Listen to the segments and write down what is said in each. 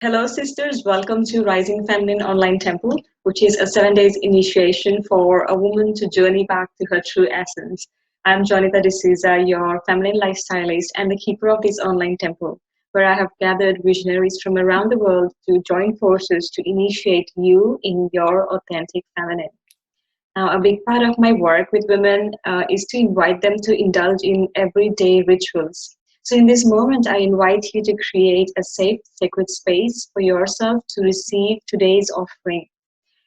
Hello, sisters. Welcome to Rising Feminine Online Temple, which is a 7 days initiation for a woman to journey back to her true essence. I'm Jonita D'Souza, your feminine lifestylist and the keeper of this online temple, where I have gathered visionaries from around the world to join forces to initiate you in your authentic feminine. Now, a big part of my work with women is to invite them to indulge in everyday rituals. So, in this moment, I invite you to create a safe, sacred space for yourself to receive today's offering.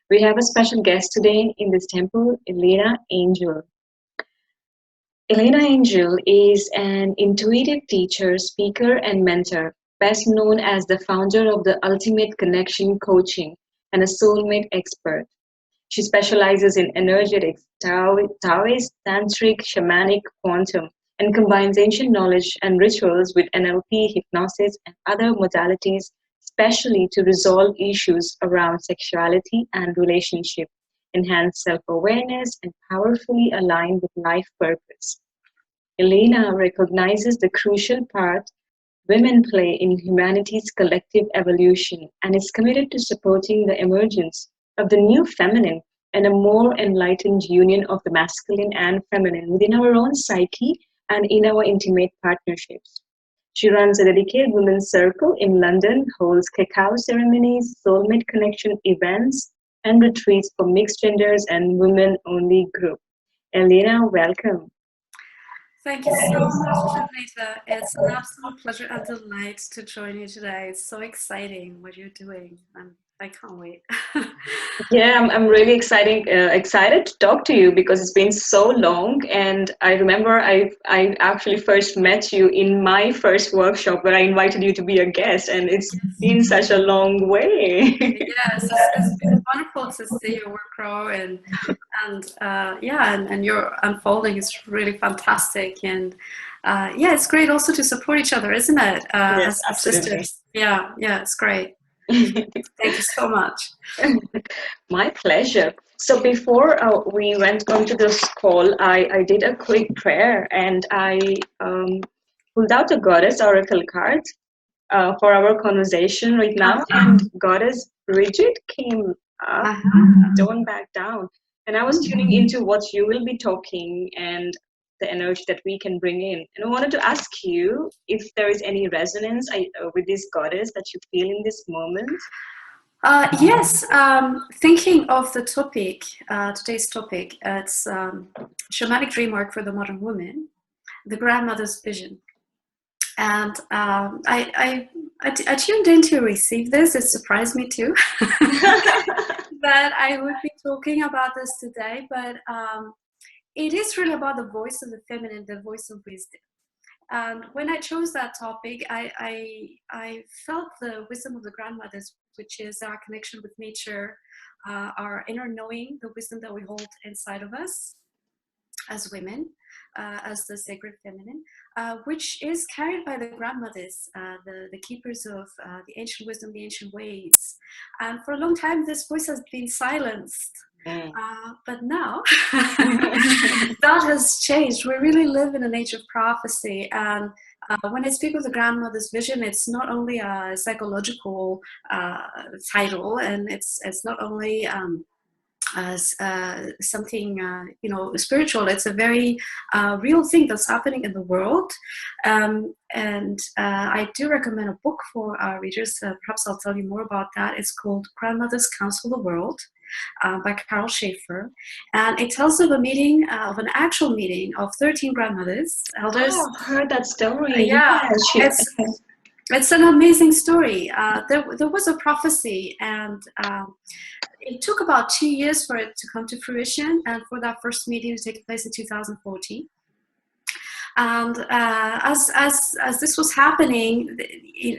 We have a special guest today in this temple, Elena Angel. Elena Angel is an intuitive teacher, speaker, and mentor, best known as the founder of the Ultimate Connection Coaching and a soulmate expert. She specializes in energetics, Taoist, Tantric, Shamanic, quantum, and combines ancient knowledge and rituals with NLP, hypnosis, and other modalities, especially to resolve issues around sexuality and relationship, enhance self awareness, and powerfully align with life purpose. Elena recognizes the crucial part women play in humanity's collective evolution and is committed to supporting the emergence of the new feminine and a more enlightened union of the masculine and feminine within our own psyche and in our intimate partnerships. She runs a dedicated women's circle in London, holds cacao ceremonies, soulmate connection events, and retreats for mixed genders and women only group. Elena, welcome. Thank you so much, Shanita. It's an absolute pleasure and delight to join you today. It's so exciting what you're doing, and I can't wait. Yeah, I'm really excited to talk to you because it's been so long, and I remember I actually first met you in my first workshop where I invited you to be a guest, and it's been such a long way. Yes, it's wonderful to see your work grow, and your unfolding is really fantastic, and yeah, it's great also to support each other, isn't it? Yes, As absolutely. sisters. Yeah, it's great. Thank you so much. My pleasure. So before we went on to this call, I did a quick prayer and I pulled out a goddess oracle card for our conversation right now. And goddess Bridget came up, don't back down. And I was tuning into what you will be talking and the energy that we can bring in. And I wanted to ask you if there is any resonance with this goddess that you feel in this moment. Yes, thinking of the topic, today's topic, it's shamanic dream work for the modern woman, the grandmother's vision. And I tuned in to receive this. It surprised me too that I would be talking about this today, but it is really about the voice of the feminine, the voice of wisdom. And when I chose that topic, I felt the wisdom of the grandmothers, which is our connection with nature, our inner knowing, the wisdom that we hold inside of us as women, as the sacred feminine, which is carried by the grandmothers, the keepers of the ancient wisdom, the ancient ways. And for a long time, this voice has been silenced. But now that has changed. We really live in an age of prophecy, and when I speak of the grandmother's vision, it's not only a psychological title, and it's not only as something spiritual. It's a very real thing that's happening in the world, and I do recommend a book for our readers. Perhaps I'll tell you more about that. It's called Grandmothers Counsel the World, by Carol Schaefer, and it tells of a meeting, of an actual meeting of 13 grandmothers, elders. Oh, I've heard that story. Yeah, it's an amazing story. There was a prophecy, and it took about 2 years for it to come to fruition, and for that first meeting to take place in 2014. And as this was happening,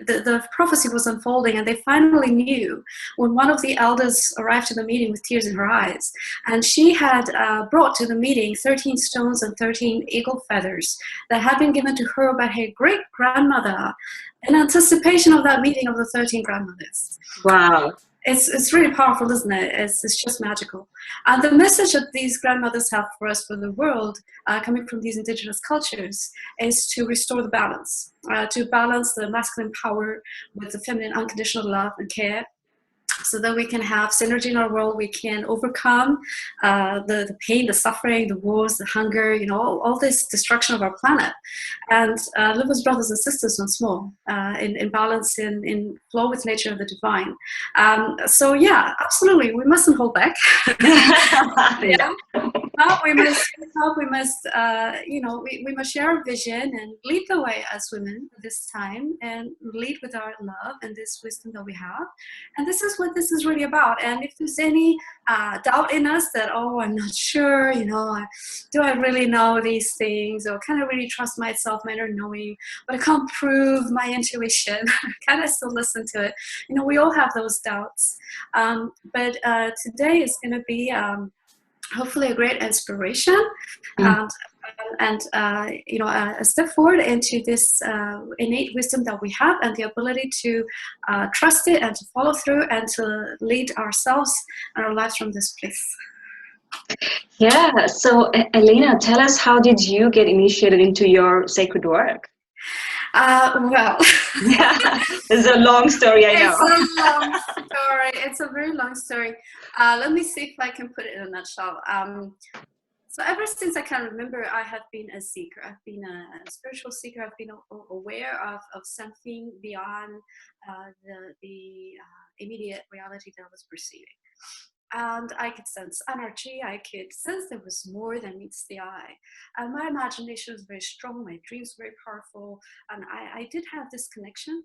the prophecy was unfolding, and they finally knew when one of the elders arrived to the meeting with tears in her eyes, and she had brought to the meeting 13 stones and 13 eagle feathers that had been given to her by her great grandmother in anticipation of that meeting of the 13 grandmothers. Wow. It's really powerful, isn't it? It's just magical. And the message that these grandmothers have for us, for the world, coming from these indigenous cultures, is to restore the balance, to balance the masculine power with the feminine unconditional love and care, so that we can have synergy in our world. We can overcome the pain, the suffering, the wars, the hunger, all this destruction of our planet, and live as brothers and sisters once more, in balance, in flow with nature of the divine. So yeah, absolutely, we mustn't hold back. Yeah. We must, we must share our vision and lead the way as women this time, and lead with our love and this wisdom that we have. And this is what this is really about. And if there's any doubt in us that, oh, I'm not sure, do I really know these things, or can I really trust myself, my inner knowing, but I can't prove my intuition, can I still listen to it? We all have those doubts. But today is going to be hopefully a great inspiration, and a step forward into this innate wisdom that we have, and the ability to trust it and to follow through and to lead ourselves and our lives from this place. Yeah. So, Elena, tell us, how did you get initiated into your sacred work? Well, It's a long story, I know. It's a long story. It's a very long story. Let me see if I can put it in a nutshell. So ever since I can remember, I have been a seeker. I've been a spiritual seeker. I've been aware of something beyond the immediate reality that I was perceiving. And I could sense energy. I could sense there was more than meets the eye. And my imagination was very strong. My dreams were very powerful. And I did have this connection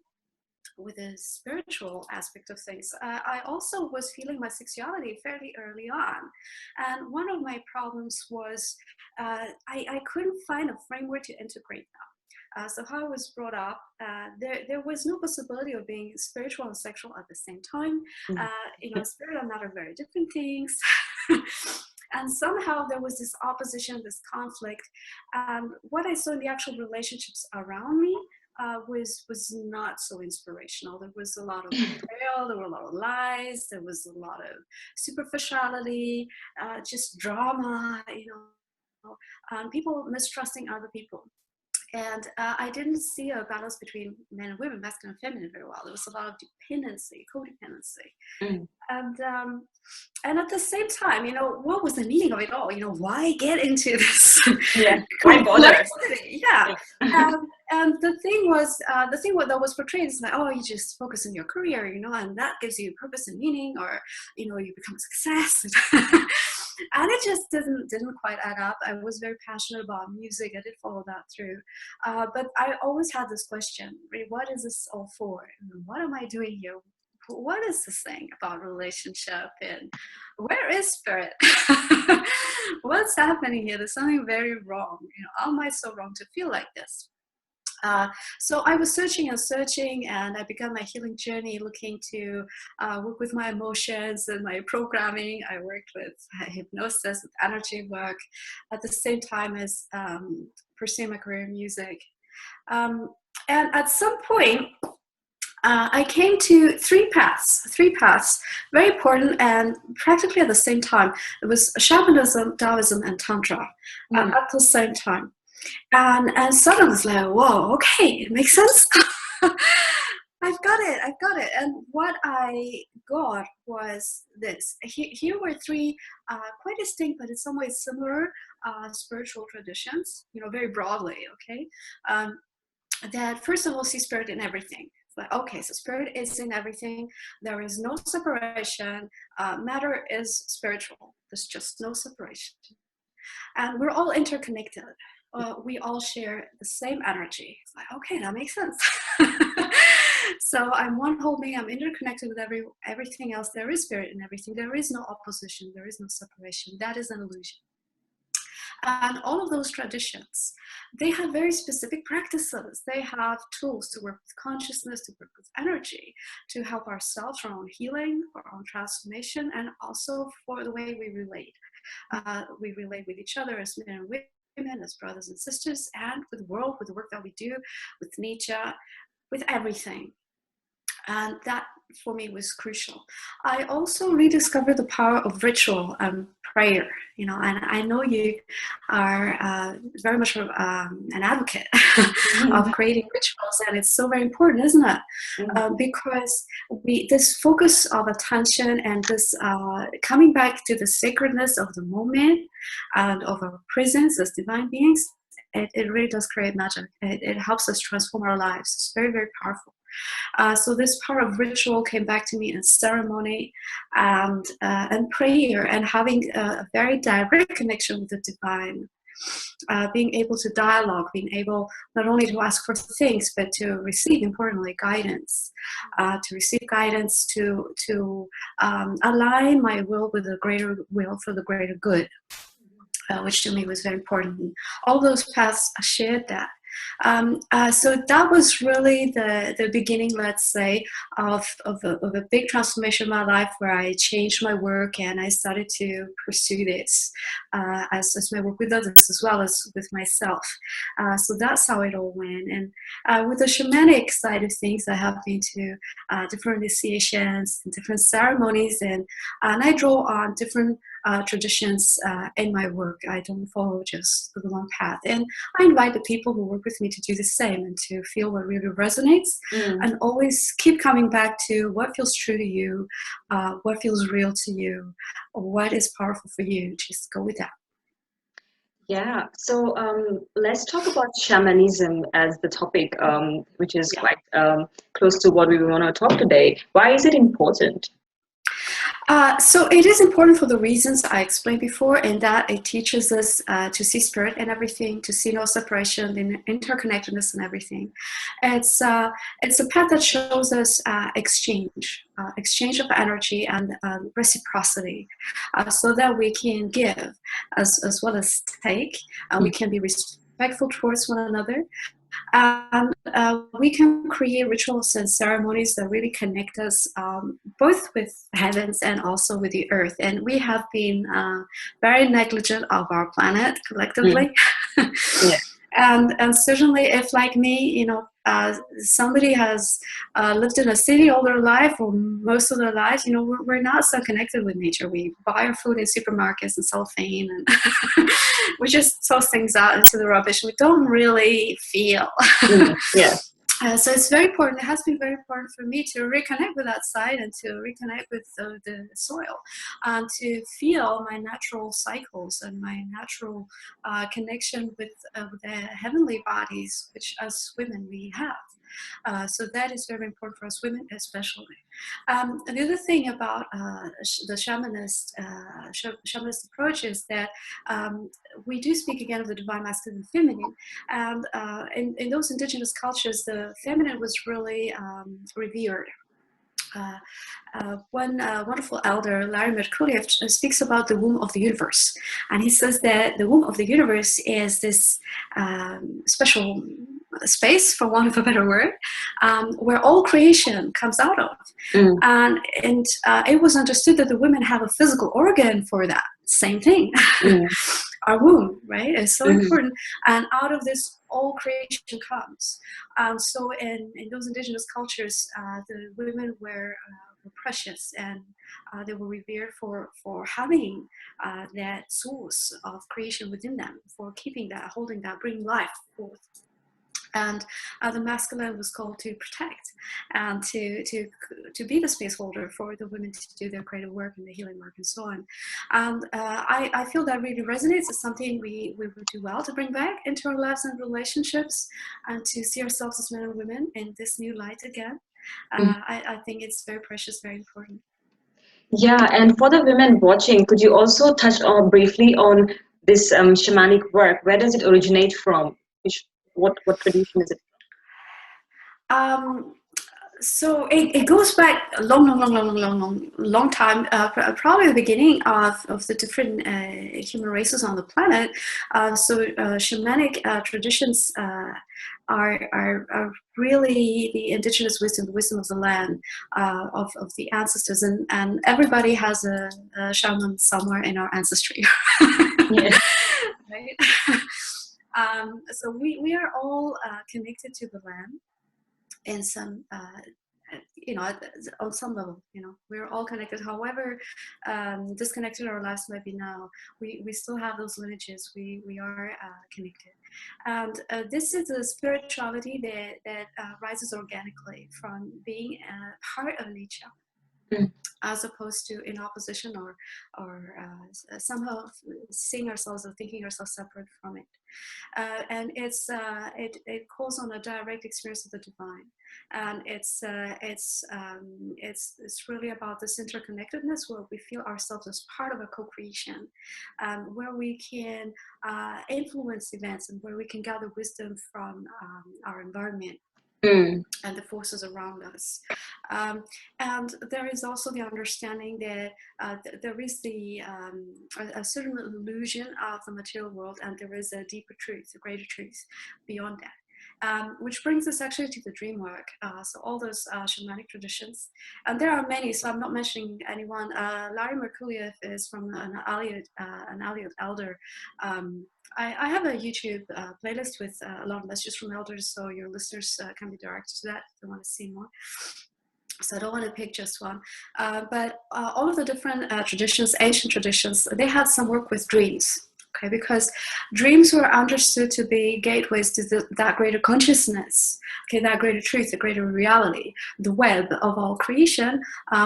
with the spiritual aspect of things. I also was feeling my sexuality fairly early on. And one of my problems was I couldn't find a framework to integrate them. So how I was brought up, there was no possibility of being spiritual and sexual at the same time. Spirit and matter are very different things. And somehow there was this opposition, this conflict. What I saw in the actual relationships around me was not so inspirational. There was a lot of betrayal, there were a lot of lies, there was a lot of superficiality, just drama, people mistrusting other people. And I didn't see a balance between men and women, masculine and feminine, very well. There was a lot of dependency, codependency. And at the same time, what was the meaning of it all? Why get into this? Yeah, why bother? Yeah. And the thing that was portrayed is like, oh, you just focus on your career, and that gives you purpose and meaning, or, you become a success. And it just didn't quite add up. I was very passionate about music. I did follow that through. But I always had this question, what is this all for? What am I doing here? What is this thing about relationship, and where is spirit? What's happening here? There's something very wrong. How am I so wrong to feel like this? So I was searching, and I began my healing journey, looking to work with my emotions and my programming. I worked with hypnosis, with energy work, at the same time as pursuing my career in music. And at some point, I came to three paths, very important, and practically at the same time. It was shamanism, Taoism, and Tantra at the same time. And suddenly it's like, whoa, okay, it makes sense. I've got it. And what I got was this. Here were three quite distinct, but in some ways similar spiritual traditions, very broadly, okay? That first of all see spirit in everything. Like, okay, so spirit is in everything. There is no separation. Matter is spiritual. There's just no separation. And we're all interconnected. We all share the same energy. It's like, okay, that makes sense. So I'm one whole being. I'm interconnected with everything else. There is spirit in everything. There is no opposition. There is no separation. That is an illusion. And all of those traditions, they have very specific practices. They have tools to work with consciousness, to work with energy, to help ourselves for our own healing, for our own transformation, and also for the way we relate. We relate with each other as men and women, as brothers and sisters, and with the world, with the work that we do, with nature, with everything. And that for me was crucial. I also rediscovered the power of ritual and prayer, and I know you are very much an advocate of creating rituals, and it's so very important, isn't it? Because this focus of attention and this coming back to the sacredness of the moment and of our presence as divine beings, it really does create magic. It helps us transform our lives. It's very, very powerful. So this part of ritual came back to me in ceremony and prayer, and having a very direct connection with the divine. Being able to dialogue, being able not only to ask for things, but to receive, importantly, guidance. To receive guidance to align my will with the greater will for the greater good. Which to me was very important. All those paths shared that. So that was really the beginning, let's say, of a big transformation in my life, where I changed my work and I started to pursue this as my work with others as well as with myself. So that's how it all went. And with the shamanic side of things, I have been to different initiations and different ceremonies, and I draw on different traditions in my work. I don't follow just the one path, and I invite the people who work with me to do the same and to feel what really resonates, and always keep coming back to what feels true to you, what feels real to you, what is powerful for you. Just go with that. Yeah, so let's talk about shamanism as the topic, which is quite close to what we want to talk today. Why is it important? So it is important for the reasons I explained before, in that it teaches us to see spirit in everything, to see no separation, the interconnectedness in everything. It's a path that shows us exchange of energy and reciprocity, so that we can give as well as take. We can be respectful towards one another. And we can create rituals and ceremonies that really connect us both with heavens and also with the earth. And we have been very negligent of our planet collectively. Yeah. And certainly, if like me, somebody has lived in a city all their life or most of their life, we're not so connected with nature. We buy our food in supermarkets and cellophane, and we just toss things out into the rubbish. We don't really feel. Yeah. So it's very important. It has been very important for me to reconnect with that side and to reconnect with the soil, and to feel my natural cycles and my natural connection with the heavenly bodies, which as women we have. So that is very important for us women, especially. And the other thing about the shamanist approach is that we do speak again of the divine masculine and feminine, and in those indigenous cultures, the feminine was really revered. One wonderful elder, Larry Merkuliev, speaks about the womb of the universe. And he says that the womb of the universe is this special space, for want of a better word, where all creation comes out of. And it was understood that the women have a physical organ for that. Same thing. Our womb, right? It's so important. And out of this, all creation comes. So in those indigenous cultures, the women were precious, and they were revered for having that source of creation within them, for keeping that, holding that, bringing life forth. And the masculine was called to protect and to be the space holder for the women to do their creative work and the healing work and so on. And I feel that really resonates. It's something we would do well to bring back into our lives and relationships, and to see ourselves as men and women in this new light again. I think it's very precious, very important. Yeah, and for the women watching, could you also touch on briefly on this shamanic work? Where does it originate from? What tradition is it? So it goes back a long time, probably the beginning of the different human races on the planet. So shamanic traditions are really the indigenous wisdom, the wisdom of the land, of the ancestors, and everybody has a shaman somewhere in our ancestry. Yeah. Right? So we are all connected to the land in some on some level, we're all connected. However disconnected our lives might be now, we still have those lineages. We are connected. And this is a spirituality that rises organically from being a part of nature, as opposed to in opposition or somehow seeing ourselves or thinking ourselves separate from it. And it calls on a direct experience of the divine, and it's really about this interconnectedness where we feel ourselves as part of a co-creation, where we can influence events and where we can gather wisdom from our environment. And the forces around us. And there is also the understanding that there is a certain illusion of the material world, and there is a deeper truth, a greater truth beyond that. Which brings us actually to the dream work. So all those shamanic traditions, and there are many, so I'm not mentioning anyone. Larry Merkuliev is from an Aleut elder. I have a YouTube playlist with a lot of messages from elders, so your listeners can be directed to that if they want to see more. So I don't want to pick just one, but all of the different traditions, ancient traditions, they had some work with dreams. Okay, because dreams were understood to be gateways to that greater consciousness, okay, that greater truth, the greater reality, the web of all creation,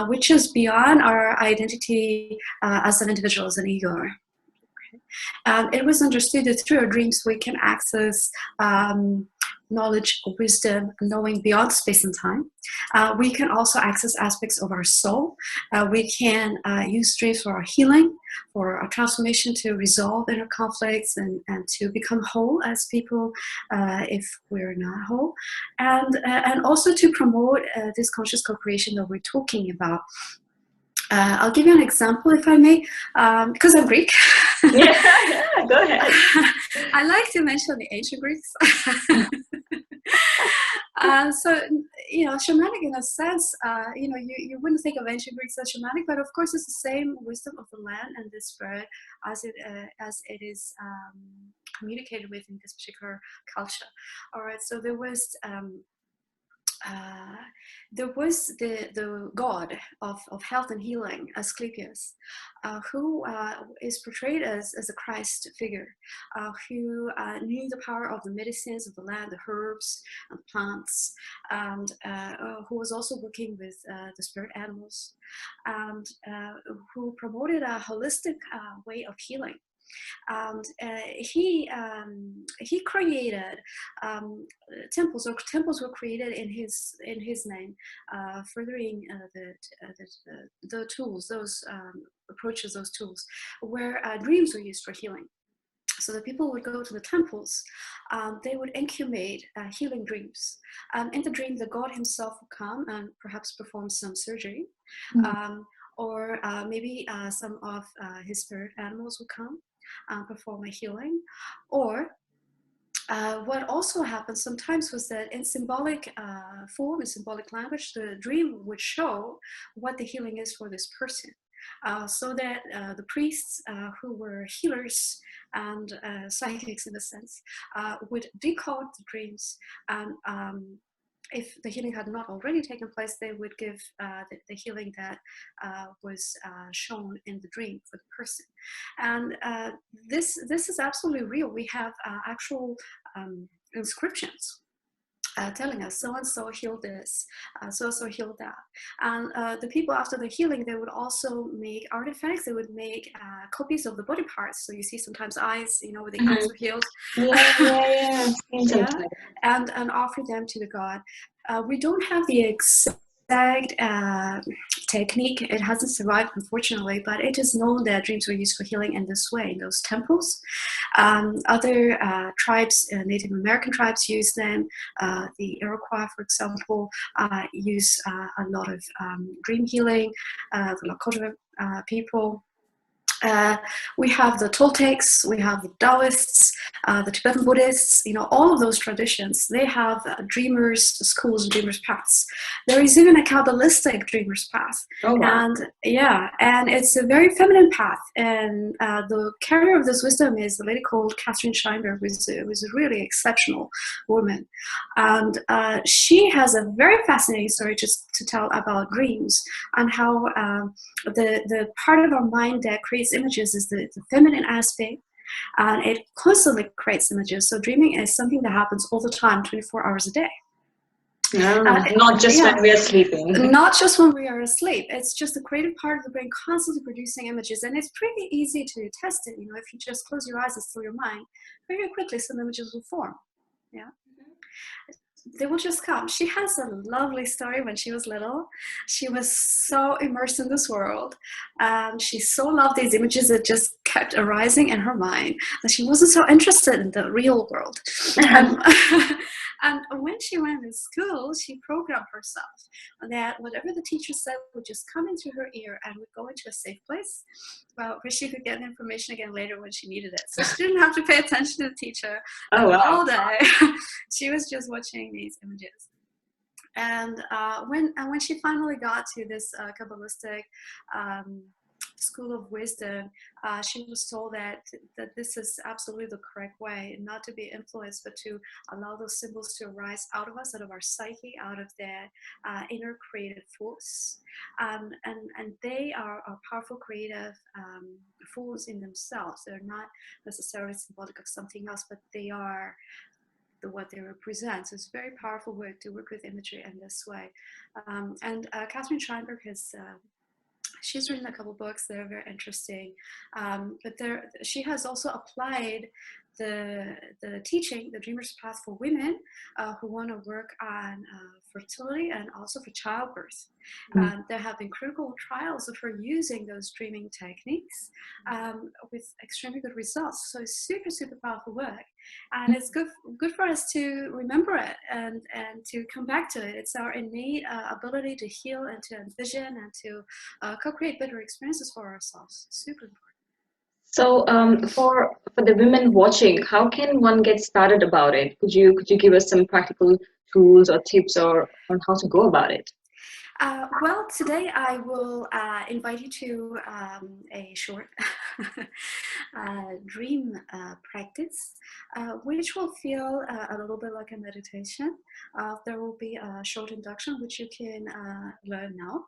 which is beyond our identity as an individual, as an ego. And it was understood that through our dreams we can access knowledge, wisdom, knowing beyond space and time. We can also access aspects of our soul. We can use dreams for our healing, for our transformation, to resolve inner conflicts and to become whole as people if we're not whole. And also to promote this conscious co-creation that we're talking about. I'll give you an example, if I may, because I'm Greek. Yeah, go ahead. I like to mention the ancient Greeks. So, shamanic in a sense, you wouldn't think of ancient Greeks as shamanic, but of course it's the same wisdom of the land and the spirit as it is communicated with in this particular culture. All right, so there was the god of health and healing, Asclepius, who is portrayed as a Christ figure, who knew the power of the medicines of the land, the herbs and plants, and who was also working with the spirit animals, and who promoted a holistic way of healing. And he created temples, or temples were created in his name, furthering the tools, those approaches, those tools, where dreams were used for healing. So the people would go to the temples, they would incubate healing dreams. In the dream, the god himself would come and perhaps perform some surgery, or maybe some of his spirit animals would come perform a healing. Or what also happened sometimes was that in symbolic form, in symbolic language, the dream would show what the healing is for this person. So that the priests who were healers and psychics in a sense would decode the dreams, and if the healing had not already taken place, they would give the healing that was shown in the dream for the person. And this is absolutely real. We have actual inscriptions telling us so-and-so healed this, so-and-so healed that. And the people after the healing, they would also make artifacts. They would make copies of the body parts. So you see sometimes eyes, where the eyes were healed. Yeah. And offer them to the god. We don't have the exact technique. It hasn't survived, unfortunately, but it is known that dreams were used for healing in this way, in those temples. Other tribes, Native American tribes, use them. The Iroquois, for example, use a lot of dream healing. The Lakota people. We have the Toltecs, we have the Taoists, the Tibetan Buddhists, all of those traditions, they have dreamers schools, dreamers paths. There is even a Kabbalistic dreamers path. Oh, wow. And it's a very feminine path. And the carrier of this wisdom is a lady called Catherine Scheinberg, who is a really exceptional woman. And she has a very fascinating story to tell about dreams and how the part of our mind that creates images is the feminine aspect, and it constantly creates images. So dreaming is something that happens all the time, 24 hours a day. Not just when we are sleeping. Not just when we are asleep. It's just the creative part of the brain constantly producing images, and it's pretty easy to test it. If you just close your eyes and still your mind, very quickly some images will form. Yeah. They will just come. She has a lovely story. When she was little, she was so immersed in this world. She so loved these images that just kept arising in her mind that she wasn't so interested in the real world. And when she went to school, she programmed herself that whatever the teacher said would just come into her ear and would go into a safe place where she could get the information again later when she needed it. So she didn't have to pay attention to the teacher all day. She was just watching these images. And when she finally got to this Kabbalistic school of wisdom, she was told that this is absolutely the correct way, not to be influenced, but to allow those symbols to arise out of us, out of our psyche, out of that inner creative force. And they are powerful creative force in themselves. They're not necessarily symbolic of something else, but they are what they represent. So it's very powerful work to work with imagery in this way. And Catherine Scheinberg she's written a couple books that are very interesting, but she has also applied the teaching, the Dreamer's Path, for women who want to work on fertility and also for childbirth. There have been critical trials of her using those dreaming techniques with extremely good results. So it's super, super powerful work. And it's good for us to remember it and to come back to it. It's our innate ability to heal and to envision and to co-create better experiences for ourselves. Super important. So for the women watching, how can one get started about it? Could you give us some practical tools or tips on how to go about it? Well, today I will invite you to a short dream practice, which will feel a little bit like a meditation. There will be a short induction, which you can learn now.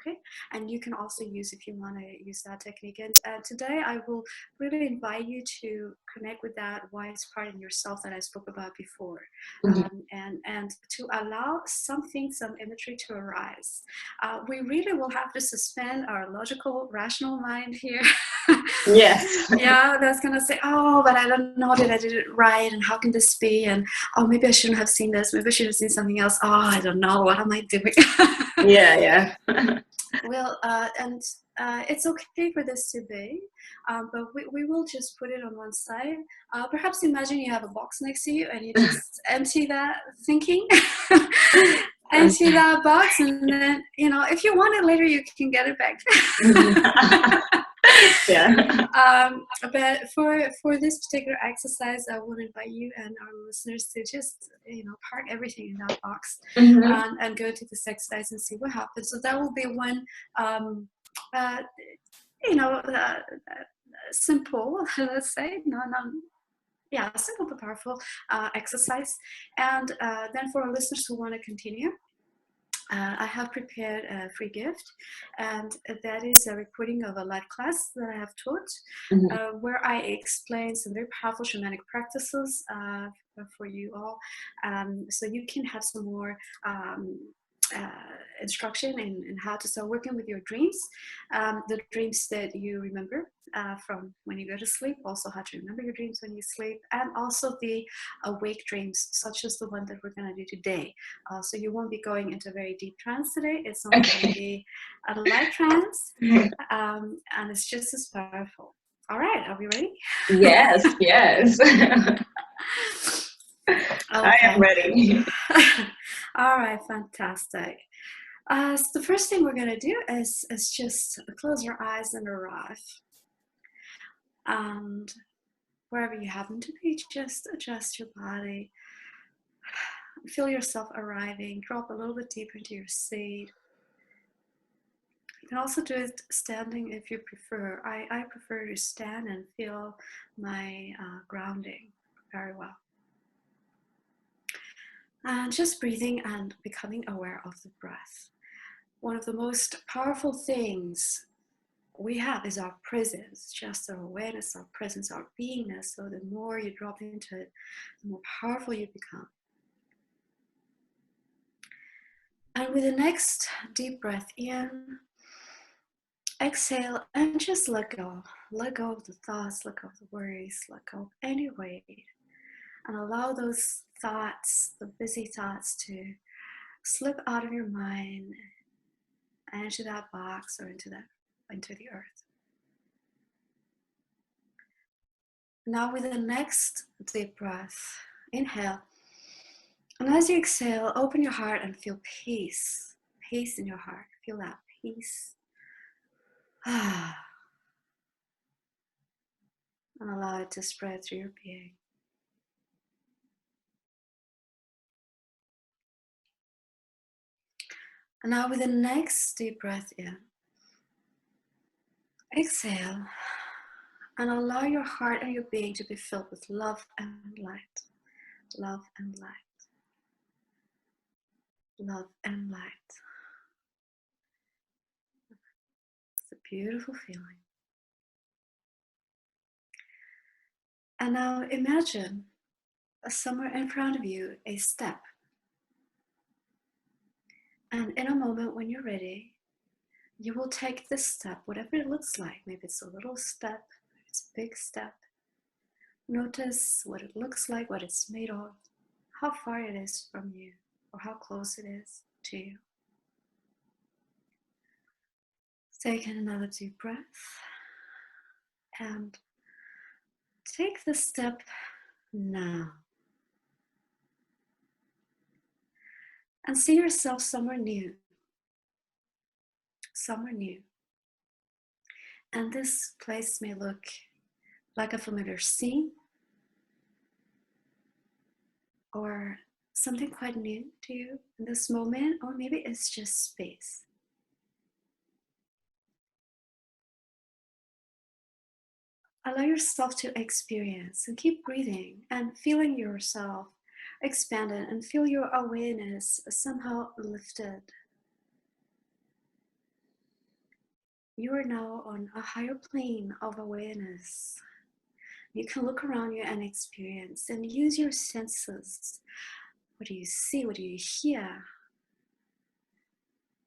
Okay, and you can also use, if you want to use that technique. And today I will really invite you to connect with that wise part in yourself that I spoke about before, and to allow some imagery to arise. We really will have to suspend our logical, rational mind here. Yes. Yeah, that's gonna say, oh, but I don't know that I did it right, and how can this be? And oh, maybe I shouldn't have seen this. Maybe I should have seen something else. Oh, I don't know. What am I doing? Yeah. Well, and it's okay for this to be, but we will just put it on one side. Perhaps imagine you have a box next to you and you just empty that thinking, empty that box, and then, if you want it later, you can get it back. Yeah. But for this particular exercise, I would invite you and our listeners to just park everything in that box and go to this exercise and see what happens. So that will be one simple, let's say, simple but powerful exercise. And then for our listeners who want to continue, I have prepared a free gift, and that is a recording of a live class that I have taught, where I explain some very powerful shamanic practices for you all, so you can have some more instruction in how to start working with your dreams, the dreams that you remember from when you go to sleep, also how to remember your dreams when you sleep, and also the awake dreams, such as the one that we're going to do today. So you won't be going into a very deep trance today. It's only going to be a light trance, and it's just as powerful. All right, are we ready? Yes. Okay. I am ready. All right, fantastic. So the first thing we're going to do is just close our eyes and arrive. And wherever you happen to be, just adjust your body. Feel yourself arriving. Drop a little bit deeper into your seat. You can also do it standing if you prefer. I prefer to stand and feel my grounding very well. And just breathing and becoming aware of the breath. One of the most powerful things we have is our presence, just our awareness, our presence, our beingness. So the more you drop into it, the more powerful you become. And with the next deep breath in, exhale and just let go. Let go of the thoughts, let go of the worries, let go of any weight. And allow those thoughts, the busy thoughts, to slip out of your mind and into that box or into the earth. Now with the next deep breath, inhale. And as you exhale, open your heart and feel peace. Peace in your heart. Feel that peace. And allow it to spread through your being. And now with the next deep breath in, exhale and allow your heart and your being to be filled with love and light. Love and light. Love and light. It's a beautiful feeling. And now imagine somewhere in front of you a step. And in a moment when you're ready, you will take this step, whatever it looks like. Maybe it's a little step, maybe it's a big step. Notice what it looks like, what it's made of, how far it is from you, or how close it is to you. Take in another deep breath and take the step now. And see yourself somewhere new. Somewhere new. And this place may look like a familiar scene or something quite new to you in this moment, or maybe it's just space. Allow yourself to experience and keep breathing and feeling yourself expanded and feel your awareness somehow lifted. You are now on a higher plane of awareness. You can look around you and experience and use your senses. What do you see? What do you hear?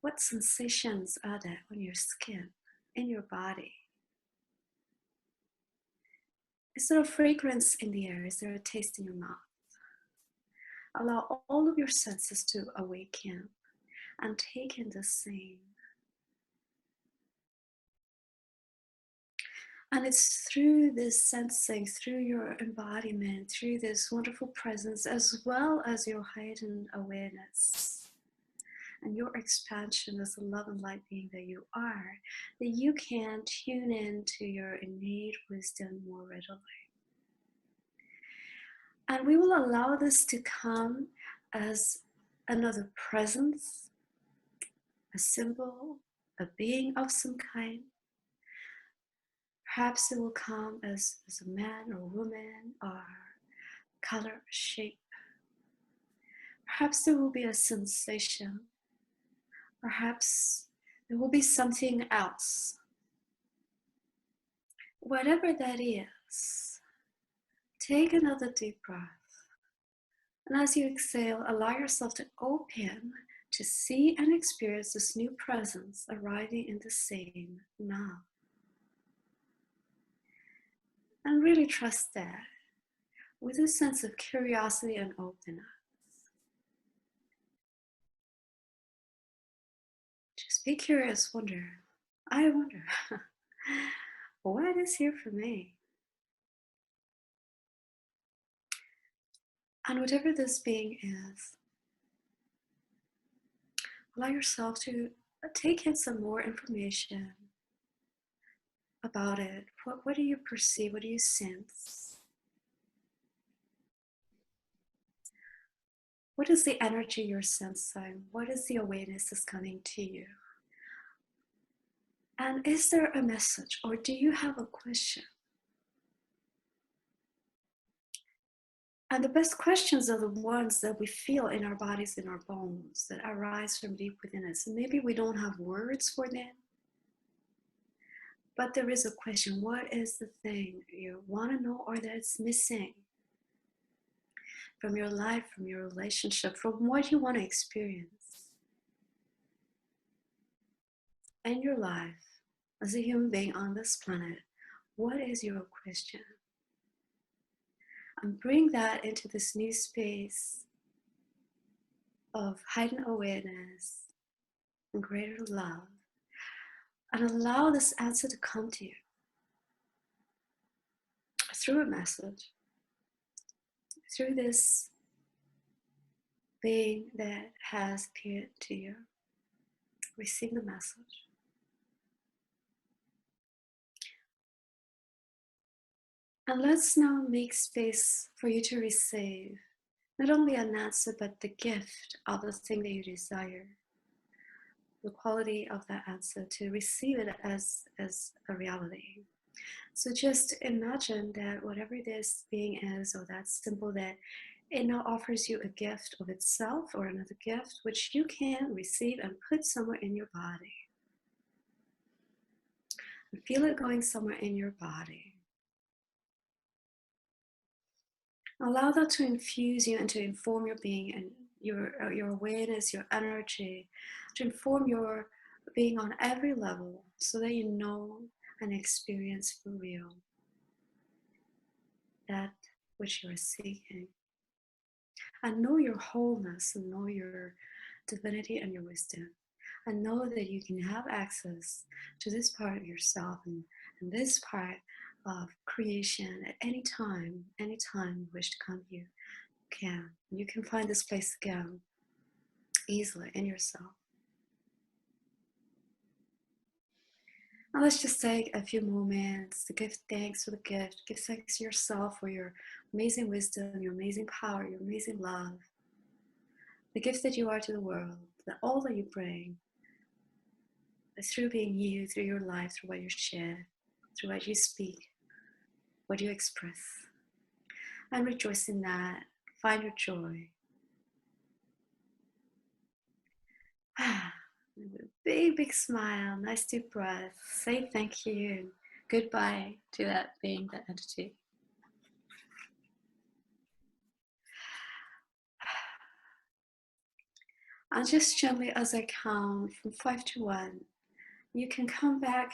What sensations are there on your skin, in your body? Is there a fragrance in the air? Is there a taste in your mouth? Allow all of your senses to awaken and take in the scene. And it's through this sensing, through your embodiment, through this wonderful presence, as well as your heightened awareness and your expansion as the love and light being that you are, that you can tune in to your innate wisdom more readily. And we will allow this to come as another presence, a symbol, a being of some kind. Perhaps it will come as a man or woman or color, shape. Perhaps there will be a sensation. Perhaps there will be something else. Whatever that is, take another deep breath. And as you exhale, allow yourself to open to see and experience this new presence arriving in the same now. And really trust that with a sense of curiosity and openness. Just be curious, wonder. I wonder, what is here for me? And whatever this being is, allow yourself to take in some more information about it? What do you perceive? What do you sense? What is the energy you're sensing? What is the awareness that's coming to you? And is there a message, or do you have a question? And the best questions are the ones that we feel in our bodies, in our bones, that arise from deep within us. And maybe we don't have words for them, but there is a question. What is the thing you want to know or that's missing from your life, from your relationship, from what you want to experience in your life as a human being on this planet? What is your question? And bring that into this new space of heightened awareness and greater love, and allow this answer to come to you through a message, through this being that has appeared to you. Receive the message. And let's now make space for you to receive not only an answer, but the gift of the thing that you desire, the quality of that answer, to receive it as a reality. So just imagine that whatever this being is, or that symbol, that it now offers you a gift of itself or another gift, which you can receive and put somewhere in your body. And feel it going somewhere in your body. Allow that to infuse you and to inform your being and your awareness, your energy, to inform your being on every level, so that you know and experience for real that which you are seeking. And know your wholeness, and know your divinity and your wisdom. And know that you can have access to this part of yourself and this part of creation at any time you wish to come here, you can. You can find this place again easily in yourself. Now let's just take a few moments to give thanks for the gift. Give thanks to yourself for your amazing wisdom, your amazing power, your amazing love. The gift that you are to the world, that all that you bring, through being you, through your life, through what you share, through what you speak, what you express. And rejoice in that. Find your joy. With a big, big smile, nice deep breath. Say thank you. Goodbye to that being, that entity. And just gently, as I count from 5 to 1, you can come back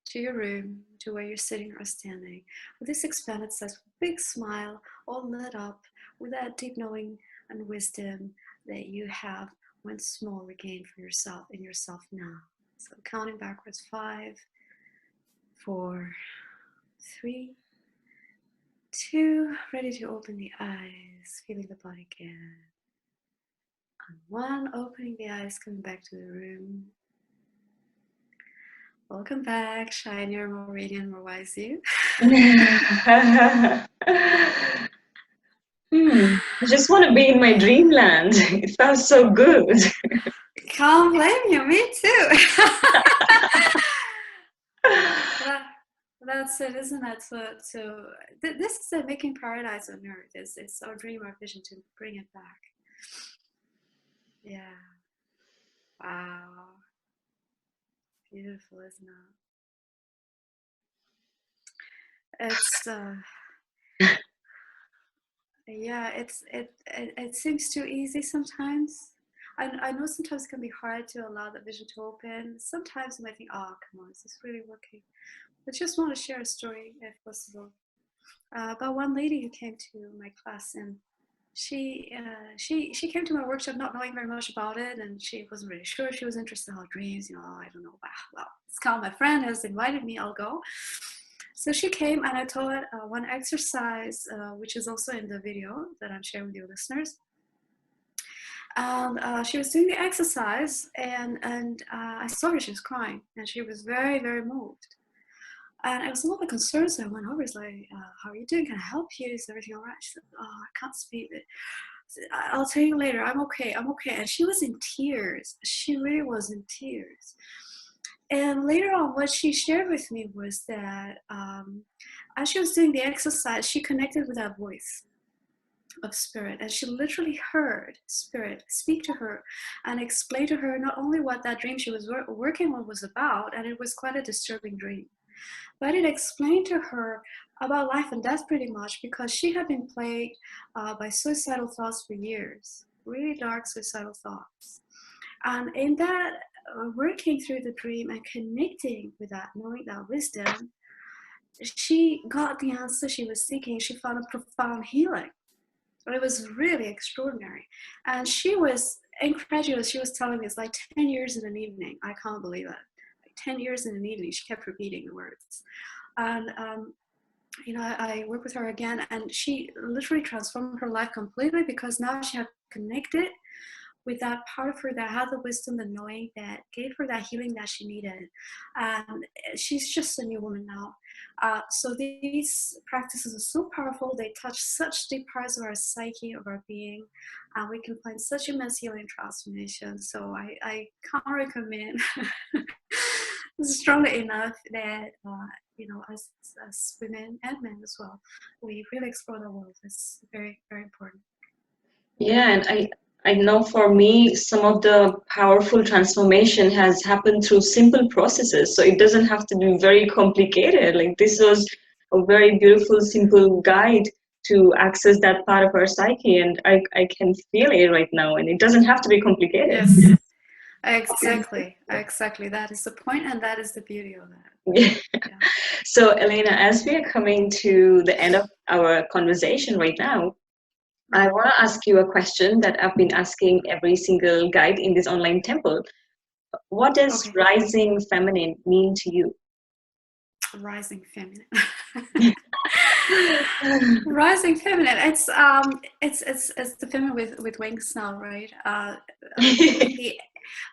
to your room, to where you're sitting or standing, with this expanded sense, big smile, all lit up with that deep knowing and wisdom that you have once more regained for yourself in yourself now. So counting backwards, 5, 4, 3, 2, ready to open the eyes, feeling the body again. And 1, opening the eyes, coming back to the room. Welcome back, shinier, more radiant, more wise you. I just want to be in my dreamland. It sounds so good. Can't blame you, me too. That's it, isn't it? So this is it, making paradise on earth. It's our dream, our vision, to bring it back. Yeah. Wow. Beautiful, isn't it? It's yeah, it seems too easy sometimes. I know sometimes it can be hard to allow the vision to open. Sometimes you might think, oh, come on, is this really working? I just want to share a story, if possible, about one lady who came to my class, and she came to my workshop not knowing very much about it, and she wasn't really sure. She was interested in how dreams, I don't know. Well, Scott, my friend, has invited me. I'll go. So she came, and I taught one exercise, which is also in the video that I'm sharing with your listeners. And she was doing the exercise, and I saw her. She was crying, and she was very, very moved. And I was a little bit concerned, so I went over. It's like, how are you doing? Can I help you? Is everything all right? She said, oh, I can't speak. But I'll tell you later. I'm okay. I'm okay. And she was in tears. She really was in tears. And later on, what she shared with me was that as she was doing the exercise, she connected with that voice of spirit, and she literally heard spirit speak to her and explain to her not only what that dream she was working on was about, and it was quite a disturbing dream, but it explained to her about life and death pretty much, because she had been plagued by suicidal thoughts for years, really dark suicidal thoughts. And in that working through the dream and connecting with that, knowing that wisdom, she got the answer she was seeking. She found a profound healing. It was really extraordinary. And she was incredulous. She was telling me it's like 10 years in an evening. I can't believe it. Like 10 years in an evening. She kept repeating the words. And, I worked with her again, and she literally transformed her life completely, because now she had connected with that part of her that had the wisdom, the knowing that gave her that healing that she needed. And she's just a new woman now. So these practices are so powerful. They touch such deep parts of our psyche, of our being. We can find such immense healing transformation. So I can't recommend strongly enough that, as women and men as well, we really explore the world. It's very, very important. Yeah, and I know for me, some of the powerful transformation has happened through simple processes. So it doesn't have to be very complicated. Like this was a very beautiful, simple guide to access that part of our psyche. And I can feel it right now. And it doesn't have to be complicated. Yes, exactly. Exactly. That is the point, and that is the beauty of that. Yeah. Yeah. So Elena, as we are coming to the end of our conversation right now, I want to ask you a question that I've been asking every single guide in this online temple. What does Okay. rising feminine mean to you? Rising feminine. Rising feminine. It's the feminine with wings now, right?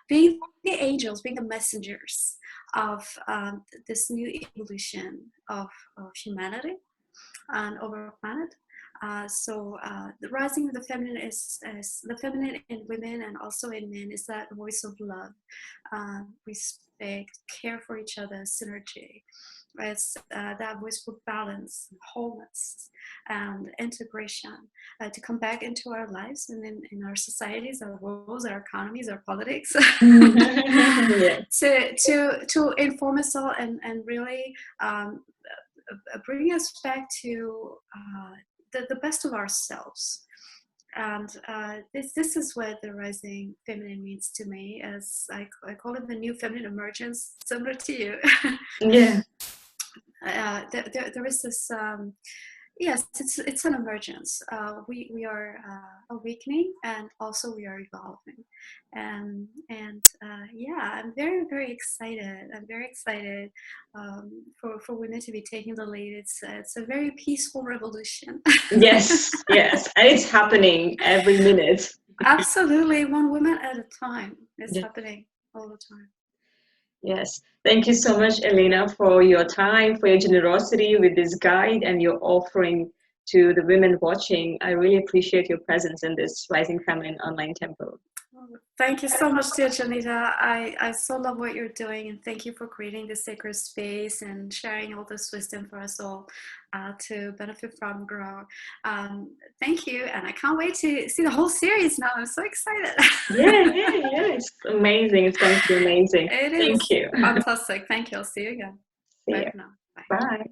Being the angels, being the messengers of this new evolution of humanity and of our planet. The rising of the feminine is the feminine in women and also in men is that voice of love, respect, care for each other, synergy. It's that voice for balance, wholeness, and integration to come back into our lives and in our societies, our worlds, our economies, our politics, Yeah. to inform us all and really bring us back to the best of ourselves. And this is what the rising feminine means to me, as I call it the new feminine emergence, similar to you. Yeah. There is this yes, it's an emergence. We are awakening, and also we are evolving, and yeah, I'm very, very excited. I'm very excited for women to be taking the lead. It's a very peaceful revolution. Yes, yes. And it's happening every minute. Absolutely, one woman at a time. It's Yeah. happening all the time. Yes. Thank you so much, Elena, for your time, for your generosity with this guide and your offering to the women watching. I really appreciate your presence in this Rising Feminine online temple. Thank you so much, dear Janita. I so love what you're doing, and thank you for creating this sacred space and sharing all this wisdom for us all to benefit from, grow. Thank you, and I can't wait to see the whole series now. I'm so excited. Yeah. It's amazing. It's going to be amazing. It Thank is you. fantastic. Thank you. I'll see you again. See Bye you. for now. Bye. Bye.